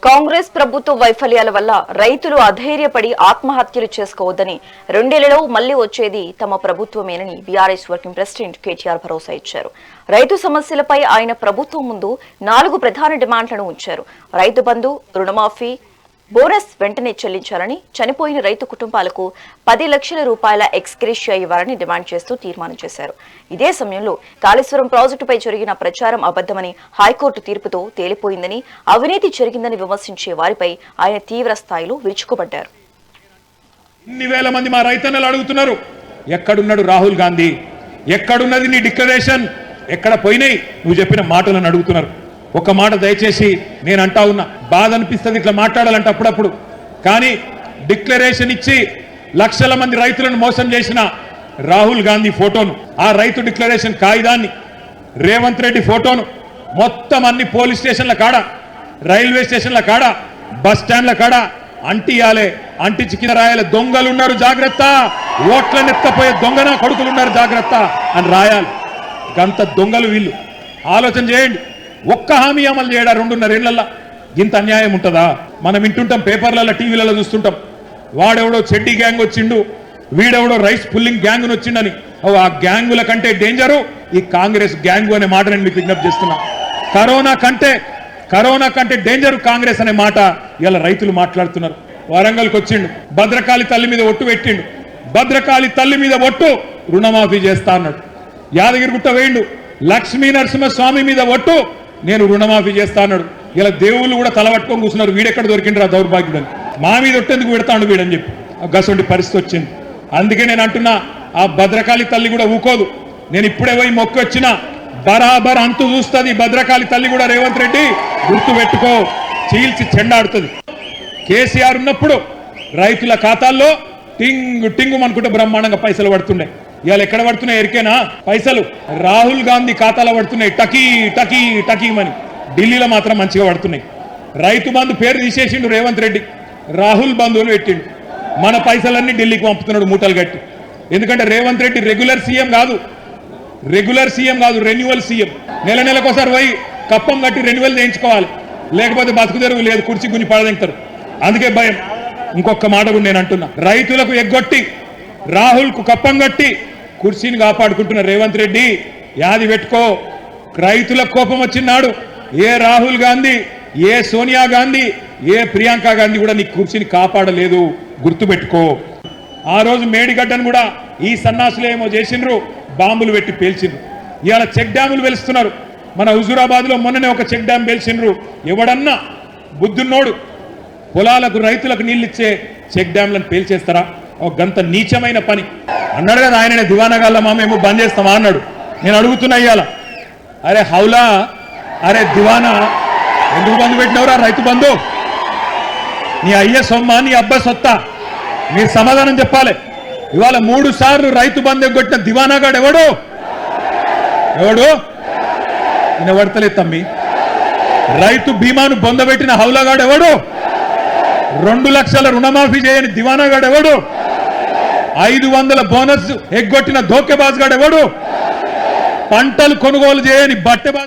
కాంగ్రెస్ ప్రభుత్వ వైఫల్యాల వల్ల రైతులు అధైర్యపడి ఆత్మహత్యలు చేసుకోవద్దని, 2 ఏళ్లలో మళ్లీ వచ్చేది తమ ప్రభుత్వమేనని బీఆర్ఎస్ వర్కింగ్ ప్రెసిడెంట్ కేటీఆర్ భరోసా ఇచ్చారు. రైతు సమస్యలపై ఆయన ప్రభుత్వం ముందు 4 ప్రధాన డిమాండ్లను ఉంచారు. రైతు బంధు, రుణమాఫీ, బోనస్ వెంటనే చెల్లించాలని, చనిపోయిన రైతు కుటుంబాలకు 10 లక్షల రూపాయల ఎక్స్గ్రేషియా ఇవ్వాలని డిమాండ్ చేస్తూ తీర్మానం చేశారు. ఇదే సమయంలో కాళేశ్వరం ప్రాజెక్టుపై జరిగిన ప్రచారం అబద్దమని హైకోర్టు తీర్పుతో తేలిపోయిందని, అవినీతి జరిగిందని విమర్శించే వారిపై ఆయన తీవ్ర స్థాయిలో విరుచుకుపడ్డారు. ఇన్ని వేల మంది మా రైతన్నలు అడుగుతున్నారు, ఎక్కడున్నాడు రాహుల్ గాంధీ, ఎక్కడున్నది నీ డిక్లరేషన్, ఎక్కడ పోయినాయి నువ్వు చెప్పిన మాటలను అడుగుతున్నారు. ఒక మాట దయచేసి నేను అంటా ఉన్నా, బాధ అనిపిస్తుంది ఇట్లా మాట్లాడాలంటే అప్పుడప్పుడు. కానీ డిక్లరేషన్ ఇచ్చి లక్షల మంది రైతులను మోసం చేసిన రాహుల్ గాంధీ ఫోటోను, ఆ రైతు డిక్లరేషన్ కాగితాన్ని, రేవంత్ రెడ్డి ఫోటోను మొత్తం అన్ని పోలీస్ స్టేషన్ల కాడ, రైల్వే స్టేషన్ల కాడ, బస్ స్టాండ్ల కాడ అంటియాలే, అంటించి కింద రాయాలి, దొంగలున్నారు జాగ్రత్త, ఓట్లనెత్తపోయే దొంగన కొడుకులున్నారు జాగ్రత్త అని రాయాలి. గంత దొంగలు వీళ్ళు. ఆలోచన చేయండి, ఒక్క హామీ అమలు చేయడా 2.5 ఏళ్లలో? ఇంత అన్యాయం ఉంటుందా? మనం వింటుంటాం, పేపర్లలో, టీవీలలో చూస్తుంటాం, వాడెవడో చెడ్డీ గ్యాంగ్ వచ్చిండు, వీడెవడో రైస్ పుల్లింగ్ గ్యాంగ్ వచ్చిండని. ఆ గ్యాంగుల కంటే డేంజరు ఈ కాంగ్రెస్ గ్యాంగు అనే మాట నేను మీకు విజ్ఞప్తి చేస్తున్నా. కరోనా కంటే డేంజరు కాంగ్రెస్ అనే మాట ఇలా రైతులు మాట్లాడుతున్నారు. వరంగల్కి వచ్చిండు, భద్రకాళి తల్లి మీద ఒట్టు పెట్టిండు, భద్రకాళి తల్లి మీద ఒట్టు రుణమాఫీ చేస్తా అన్నాడు. యాదగిరిగుట్ట వేయండు, లక్ష్మీ నరసింహస్వామి మీద ఒట్టు నేను రుణమాఫీ చేస్తా అన్నాడు. ఇలా దేవుళ్ళు కూడా తలబట్టుకొని కూర్చున్నారు, వీడెక్కడ దొరికిండ్రా దౌర్భాగ్యుడని, మా మీద ఒట్టేందుకు పెడతాడు వీడని చెప్పి గసంటి పరిస్థితి వచ్చింది. అందుకే నేను అంటున్నా, ఆ భద్రకాళి తల్లి కూడా ఊకోదు. నేను ఇప్పుడే పోయి మొక్కి వచ్చిన, బరాబర్ అంతు చూస్తుంది భద్రకాళి తల్లి కూడా. రేవంత్ రెడ్డి గుర్తు పెట్టుకో, చీల్చి చెండాడుతుంది. కేసీఆర్ ఉన్నప్పుడు రైతుల ఖాతాల్లో టింగు టింగు అనుకుంటే బ్రహ్మాండంగా పైసలు పడుతుండే. ఇవాళ ఎక్కడ పడుతున్నాయి ఎరికేనా పైసలు? రాహుల్ గాంధీ ఖాతాలో పడుతున్నాయి, టకీ టకీ టకీమని. ఢిల్లీలో మాత్రం మంచిగా పడుతున్నాయి. రైతు బంధు పేరు తీసేసిండు రేవంత్ రెడ్డి, రాహుల్ బంధువులు పెట్టిండు. మన పైసలన్నీ ఢిల్లీకి పంపుతున్నాడు మూటలు కట్టి. ఎందుకంటే రేవంత్ రెడ్డి రెగ్యులర్ సీఎం కాదు, రెన్యువల్ సీఎం. నెలకోసారి పోయి కప్పం కట్టి రెన్యువల్ చేయించుకోవాలి, లేకపోతే బతుకు తెరువు లేదు, కుర్చీ గుని పడదెంగుతారు. అందుకే భయం. ఇంకొక మాట కూడా నేను అంటున్నా, రైతులకు ఎగ్గొట్టి రాహుల్కు కప్పం కట్టి కుర్చీని కాపాడుకుంటున్న రేవంత్ రెడ్డి యాది పెట్టుకో. రైతులకు కోపం వచ్చినాడు ఏ రాహుల్ గాంధీ, ఏ సోనియా గాంధీ, ఏ ప్రియాంక గాంధీ కూడా నీ కుర్చీని కాపాడలేదు, గుర్తుపెట్టుకో. ఆ రోజు మేడిగడ్డను కూడా ఈ సన్నాసులు ఏమో చేసిండ్రు, బాంబులు పెట్టి పేల్చిండ్రు. ఇవాళ చెక్ డ్యాములు వెలుస్తున్నారు. మన హుజూరాబాద్ లో మొన్ననే ఒక చెక్ డ్యామ్ పేల్చిండ్రు. ఎవడన్నా బుద్ధున్నోడు పొలాలకు రైతులకు నీళ్ళిచ్చే చెక్ డ్యామ్లను పేల్చేస్తారా? ఒక గంత నీచమైన పని. అన్నాడు కదా ఆయననే, దివానగాళ్ళ మేము బంద్ చేస్తామా అన్నాడు. నేను అడుగుతున్నా ఇవాళ, అరే హౌలా, అరే దివానా, ఎందుకు బంధు పెట్టినవరా రైతు బంధు? నీ అయ్య సొమ్మ, నీ అబ్బ సొత్తా? మీరు సమాధానం చెప్పాలి. ఇవాళ 3 సార్లు రైతు బంధు ఎగ్గొట్టిన దివానాగాడు ఎవడు? వినబడతలేదు తమ్మి. రైతు బీమాను బొందబెట్టిన హౌలాగాడు ఎవడు? 2 లక్షల రుణమాఫీ చేయని దివానాగాడు ఎవడు? 500 బోనస్ ఎగ్గొట్టిన ధోకేబాజ్ గాడు ఎవడు? పంటలు కొనుగోలు చేయని బట్టెబాజ్